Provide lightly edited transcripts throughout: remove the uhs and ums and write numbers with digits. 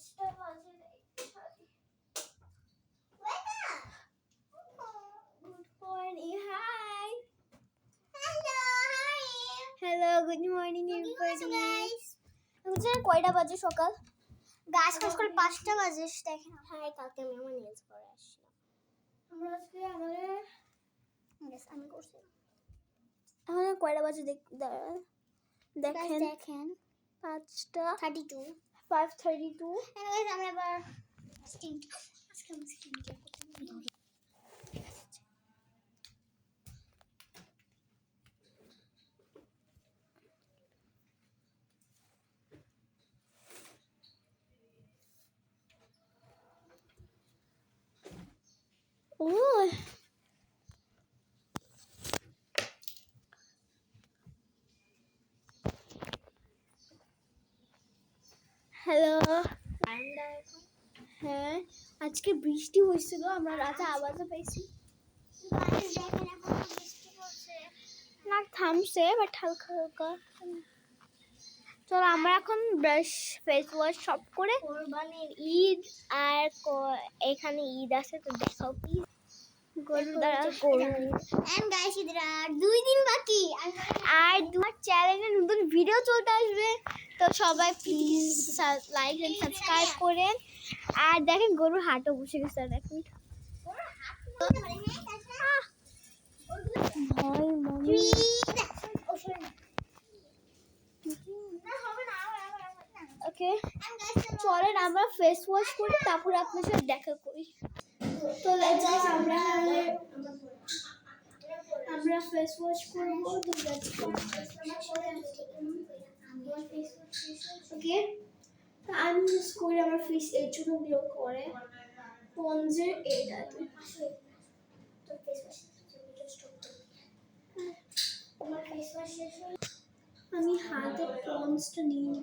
5টা বাজে good morning কয়টা বাজে সকাল? গাছ কাজ করে 5টা বাজে। দেখেন হ্যাঁ, কালকে আমি আমার নেলস করে আসছিলাম। আমরা আজকে আমাদের আমি করছি। এখন কয়টা বাজে দেখেন 5টা 32 5:32। আমরা আবার স্কিন কেয়ার করতে ও হ্যালো, হ্যাঁ আজকে বৃষ্টি হয়েছিল, আমরা রাতে আওয়াজও পেয়েছি। দেখেন এখন বৃষ্টি পড়ছে। না থামছে বাট হালকা হালকা। চলো আমরা এখন ব্রাশ ফেস ওয়াশ সব করে কোরবানির ঈদ আর এখানে ঈদ আছে তো দেখাও প্লিজ। গরু দ্বারা গরু এন্ড গাইস ঈদের আর 2 দিন বাকি। আর তোমার চ্যানেলে নতুন ভিডিও চলতে আসবে, তো সবাই প্লিজ লাইক এন্ড সাবস্ক্রাইব করেন। আর দেখেন গরুর হাটও বসে গেছে, দেখুন ভয় মামি। ওকে চলেন আমরা ফেস ওয়াশ করি, তারপরে আপনার সাথে দেখা করি। তো গাইস আমরা ফেস ওয়াশ করব। তো ওকে আমি ইউজ করি আমার ফেস এর জন্য গ্লো করে পন্ডসের এটা। আমি হাতে পন্ডসটা নিয়ে নিই,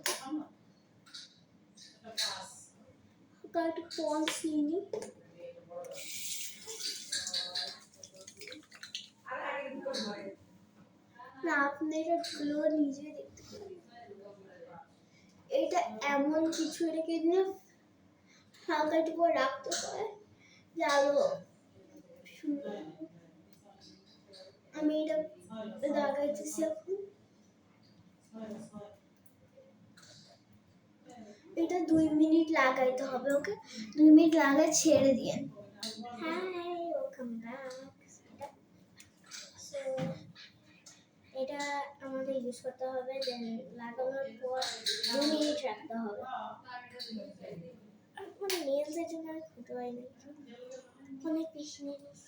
একটু পন্ডস নিয়ে নিই। না আপনি এটা গ্লো নিজে দেখতে পারেন। এটা এমন কিছু, এটাকে নিয়ে হালকা একটু করে রাখতে হয় যে আলো সুন্দর। আমি এটা লাগাইতেছি এখন। এটা 2 মিনিট লাগাইতে হবে। ওকে 2 মিনিট লাগাই ছেড়ে দিয়েন। Hi welcome back. সো এটা আমাদের ইউজ করতে হবে, দেন লাগানোর পর 2 মিনিট রাখতে হবে। মানে নেলসের জন্য আর খুঁতে হয়নি, অনেক বেশি নেলস।